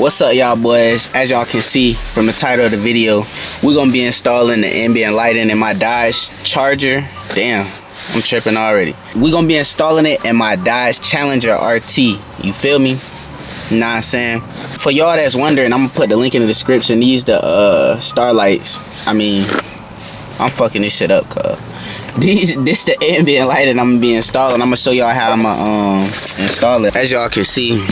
What's up, y'all boys? As y'all can see from the title of the video, we're gonna be installing the ambient lighting in my Dodge Charger. Damn, I'm tripping already. We're gonna be installing it in my Dodge Challenger RT. You feel me? Know what I'm saying? For y'all that's wondering, I'm gonna put the link in the description. These the starlights. I mean, I'm fucking this shit up, cuz. This the ambient lighting I'm gonna be installing. I'm gonna show y'all how I'm gonna install it. As y'all can see,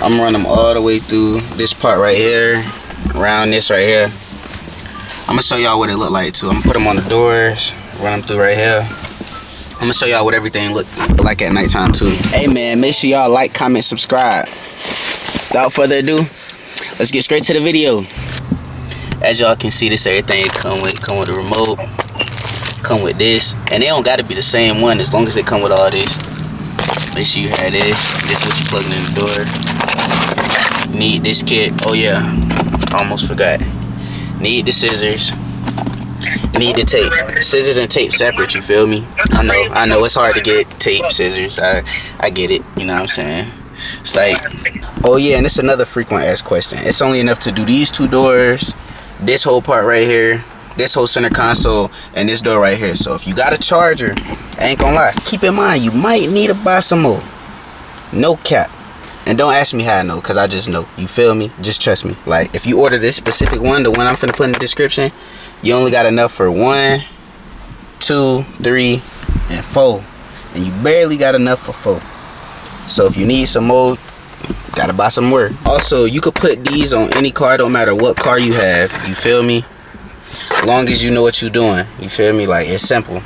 I'm gonna run them all the way through this part right here, around this right here. I'm gonna show y'all what it look like too. I'm gonna put them on the doors, run them through right here. I'm gonna show y'all what everything look like at nighttime too. Hey man, make sure y'all like, comment, subscribe. Without further ado, let's get straight to the video. As y'all can see, this everything come with the remote, come with this, and they don't gotta be the same one as long as they come with all this. Make sure you have this. This is what you plugging in the door. Need this kit. Oh yeah, almost forgot. Need the scissors. Need the tape. Scissors and tape separate, you feel me? I know it's hard to get tape, scissors. I get it, you know what I'm saying? It's like, oh yeah, and it's another frequent asked question. It's only enough to do these two doors, this whole part right here, this whole center console, and this door right here. So if you got a charger, I ain't gonna lie, keep in mind you might need to buy some more. No cap. And don't ask me how I know, because I just know. You feel me? Just trust me. Like, if you order this specific one, the one I'm finna put in the description, you only got enough for 1, 2, 3, and 4. And you barely got enough for 4. So if you need some more, gotta buy some more. Also, you could put these on any car, don't matter what car you have. You feel me? Long as you know what you're doing. You feel me? Like, it's simple.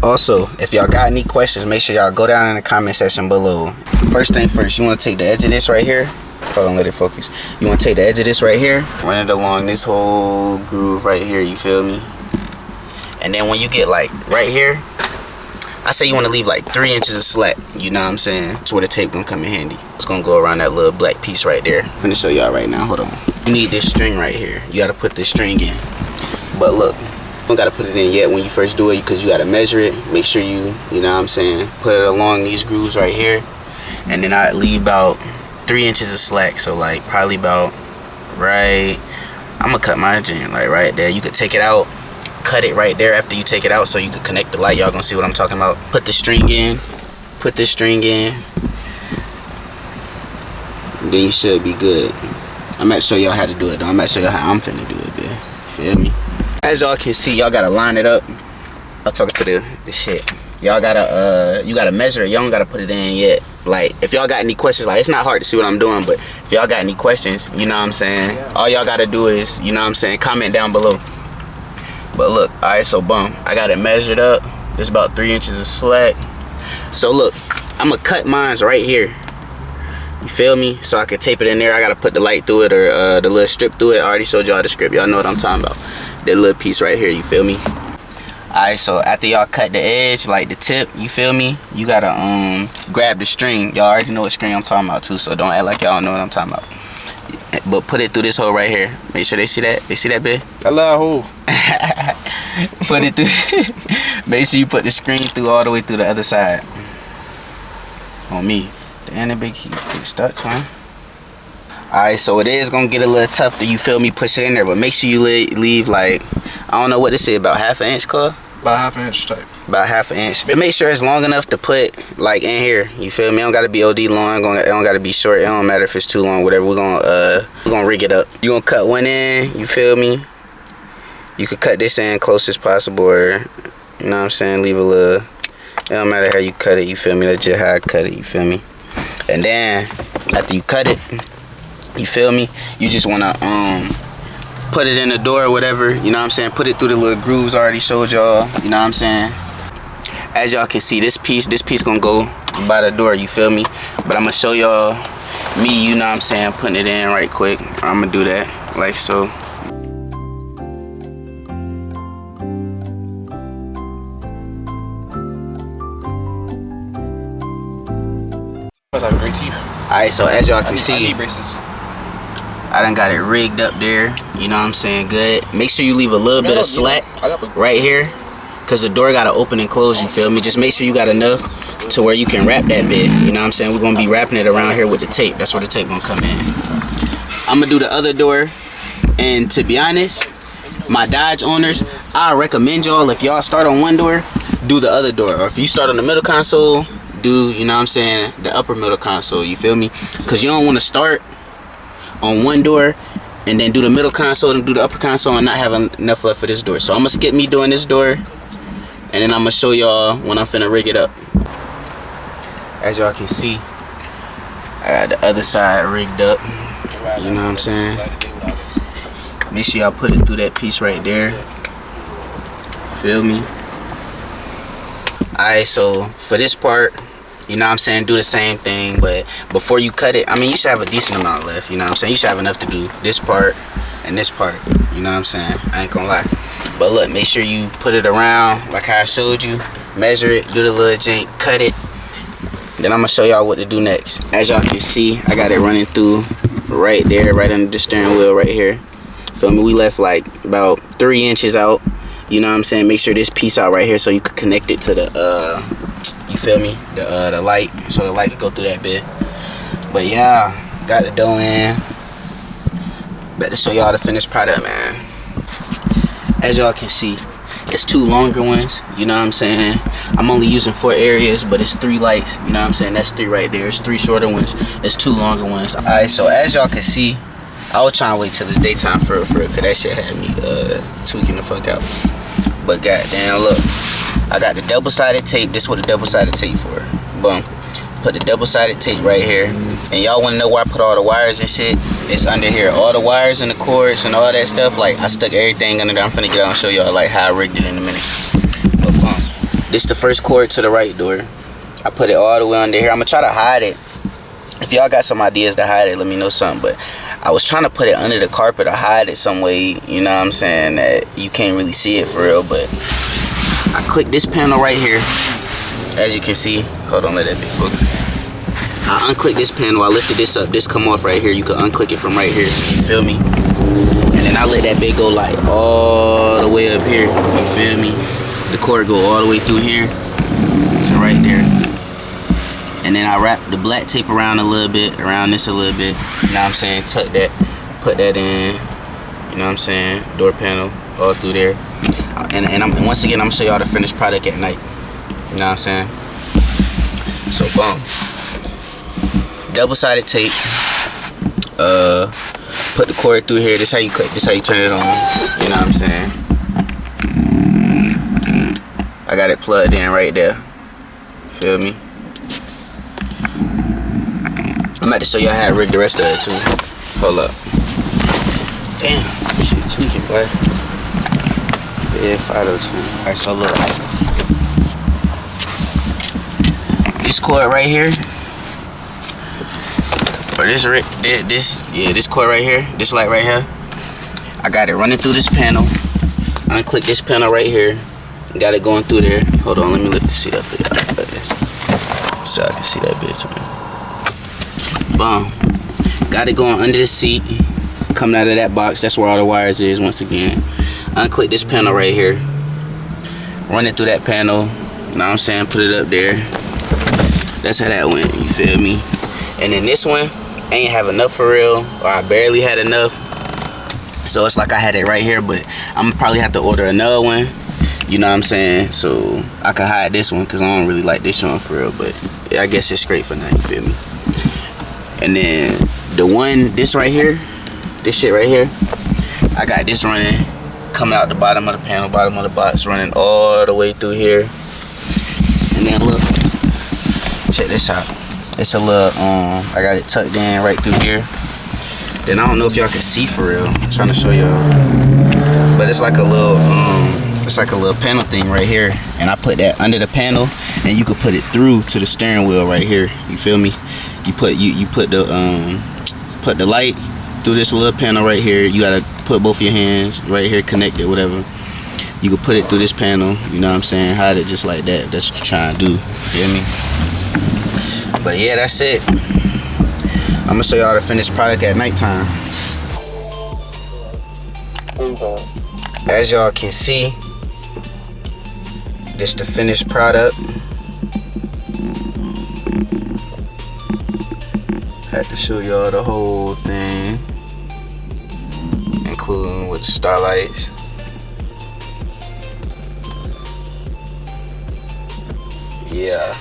Also, if y'all got any questions, make sure y'all go down in the comment section below. First thing first, you want to take the edge of this right here. Hold on, let it focus. You want to take the edge of this right here, run it along this whole groove right here. You feel me? And then when you get like right here, I say you want to leave like 3 inches of slack. You know what I'm saying? That's where the tape gonna come in handy. It's gonna go around that little black piece right there. I'm gonna show y'all right now. Hold on. You need this string right here. You gotta put this string in. But look, you don't gotta put it in yet when you first do it, because you gotta measure it. Make sure you know what I'm saying, put it along these grooves right here. And then I leave about 3 inches of slack. So like probably about right, I'm gonna cut my in like right there. You could take it out, cut it right there after you take it out, so you can connect the light. Y'all gonna see what I'm talking about. Put the string in, put this string in, then you should be good. I'm gonna show y'all how to do it though. I'm gonna show y'all how I'm finna do it, man. Feel me? As y'all can see, y'all gotta line it up. I'm talking to the shit. Y'all gotta you gotta measure it. Y'all don't gotta put it in yet. Like, if y'all got any questions, like, it's not hard to see what I'm doing, but if y'all got any questions, you know what I'm saying, all y'all gotta do is, you know what I'm saying, comment down below. But look, alright, so boom, I got it measured up. There's about 3 inches of slack. So look, I'm gonna cut mines right here. You feel me? So I can tape it in there. I gotta put the light through it, or the little strip through it. I already showed y'all the strip. Y'all know what I'm talking about. That little piece right here, you feel me? Alright, so after y'all cut the edge, like the tip, you feel me? You gotta grab the string. Y'all already know what string I'm talking about too, so don't act like y'all know what I'm talking about. But put it through this hole right here. Make sure they see that. They see that bit? I love hole. Put it through. Make sure you put the string through all the way through the other side. On me. Damn, that big stuck, man. Alright, so it is gonna get a little tough to, you feel me, push it in there, but make sure you leave like, I don't know what this is, about half an inch, cuz? About half an inch type. About half an inch. But make sure it's long enough to put like in here. You feel me? It don't gotta be OD long. It don't gotta be short. It don't matter if it's too long. Whatever. We're gonna rig it up. You gonna cut one in. You feel me? You could cut this in close as possible, or you know what I'm saying. Leave a little. It don't matter how you cut it. You feel me? That's just how I cut it. You feel me? And then after you cut it, you feel me? You just wanna put it in the door or whatever, you know what I'm saying? Put it through the little grooves I already showed y'all, you know what I'm saying? As y'all can see, this piece gonna go by the door, you feel me? But I'm gonna show y'all me, you know what I'm saying, putting it in right quick. I'm gonna do that, like so. Must have great teeth. Alright, so as y'all can see, I need braces. I done got it rigged up there, you know what I'm saying, good. Make sure you leave a little bit of slack right here, because the door got to open and close, you feel me? Just make sure you got enough to where you can wrap that bit, you know what I'm saying? We're going to be wrapping it around here with the tape. That's where the tape going to come in. I'm gonna do the other door. And to be honest, my Dodge owners, I recommend y'all, if y'all start on one door, do the other door. Or if you start on the middle console, do, you know what I'm saying, the upper middle console, you feel me? Because you don't want to start on one door and then do the middle console and do the upper console and not have enough left for this door. So I'm gonna skip me doing this door, and then I'm gonna show y'all when I'm finna rig it up. As y'all can see, I got the other side rigged up, you know what I'm saying? Make sure y'all put it through that piece right there, feel me? Alright, so for this part, you know what I'm saying, do the same thing, but before you cut it, I mean, you should have a decent amount left, you know what I'm saying? You should have enough to do this part and this part, you know what I'm saying? I ain't gonna lie. But look, make sure you put it around like how I showed you, measure it, do the little jank, cut it. Then I'm gonna show y'all what to do next. As y'all can see, I got it running through right there, right under the steering wheel right here. Feel me? We left like about 3 inches out. You know what I'm saying? Make sure this piece out right here so you can connect it to the you feel me? The light, so the light can go through that bit. But yeah, got the dough in. Better show y'all the finished product, man. As y'all can see, it's 2 longer ones, you know what I'm saying? I'm only using 4 areas, but it's 3 lights, you know what I'm saying? That's 3 right there. It's 3 shorter ones, it's 2 longer ones. Alright, so as y'all can see, I was trying to wait till it's daytime for real, cause that shit had me tweaking the fuck out. But goddamn, look, I got the double-sided tape. This is what the double-sided tape for. Boom. Put the double-sided tape right here. And y'all want to know where I put all the wires and shit? It's under here. All the wires and the cords and all that stuff. Like, I stuck everything under there. I'm finna get out and show y'all like how I rigged it in a minute. But boom. This is the first cord to the right door. I put it all the way under here. I'm gonna try to hide it. If y'all got some ideas to hide it, let me know something. But I was trying to put it under the carpet or hide it some way, you know what I'm saying, that you can't really see it for real. But I clicked this panel right here, as you can see. Hold on, let that be focused. I unclicked this panel, I lifted this up, this come off right here. You can unclick it from right here, you feel me? And then I let that bit go like all the way up here, you feel me? The cord go all the way through here to right there. And then I wrap the black tape around a little bit, around this a little bit, you know what I'm saying? Tuck that, put that in, you know what I'm saying? Door panel all through there. And once again, I'm gonna show y'all the finished product at night, you know what I'm saying? So boom, double-sided tape, put the cord through here. This how you cut, this how you turn it on, you know what I'm saying? I got it plugged in right there, feel me? I'm about to show y'all how to rig the rest of it too. Hold up. Damn, shit tweaking, boy. Yeah, 502. Alright, so look. This cord right here, or this cord right here, this light right here, I got it running through this panel. Unclick this panel right here. Got it going through there. Hold on, let me lift the seat up for y'all, so I can see that bitch, man. Boom. Got it going under the seat, coming out of that box. That's where all the wires is. Once again, unclick this panel right here, run it through that panel, you know what I'm saying, put it up there. That's how that went, you feel me? And then this one, I ain't have enough for real, or I barely had enough, so it's like I had it right here, but I'm gonna probably have to order another one, you know what I'm saying, so I can hide this one, because I don't really like this one for real. But yeah, I guess it's straight for now, you feel me? And then the one, this right here, this shit right here, I got this running, coming out the bottom of the panel, bottom of the box, running all the way through here. And then look, check this out. It's a little, I got it tucked in right through here. Then I don't know if y'all can see for real. I'm trying to show y'all, but it's like a little, panel thing right here. And I put that under the panel, and you could put it through to the steering wheel right here. You feel me? You put the light through this little panel right here. You gotta put both your hands right here, connect it, whatever. You can put it through this panel, you know what I'm saying? Hide it just like that. That's what you're trying to do. Feel me? But yeah, that's it. I'm gonna show y'all the finished product at nighttime. As y'all can see, this the finished product. Had to show y'all the whole thing. with the starlights. Yeah.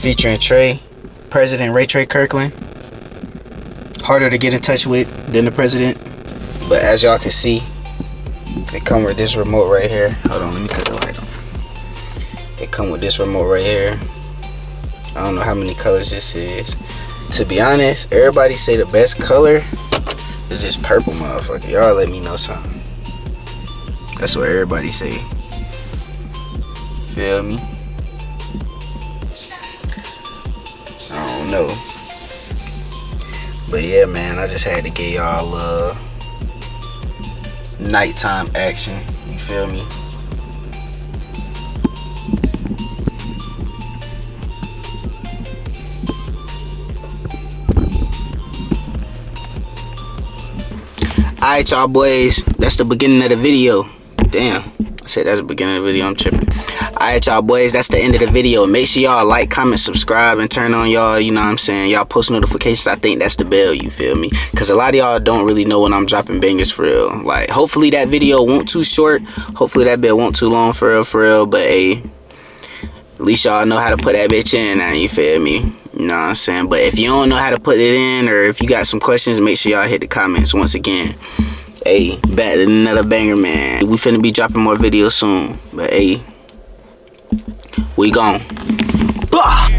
Featuring Trey, President Ray Trey Kirkland. Harder to get in touch with than the president. But as y'all can see, they come with this remote right here. Hold on, let me cut the light on. They come with this remote right here. I don't know how many colors this is. To be honest, everybody say the best color is this purple motherfucker. Y'all let me know something. That's what everybody say. Feel me? I don't know. But yeah, man, I just had to get y'all nighttime action. You feel me? Alright, y'all boys, that's the beginning of the video. Damn, I said that's the beginning of the video, I'm tripping. Alright, y'all boys, that's the end of the video. Make sure y'all like, comment, subscribe, and turn on y'all, you know what I'm saying, y'all post notifications. I think that's the bell, you feel me? Because a lot of y'all don't really know when I'm dropping bangers for real. Like, hopefully that video won't too short. Hopefully that bell won't too long for real. But hey, at least y'all know how to put that bitch in now, you feel me? You know what I'm saying? But if you don't know how to put it in, or if you got some questions, make sure y'all hit the comments once again. Hey, back to another banger, man. We finna be dropping more videos soon. But hey, we gone. Blah!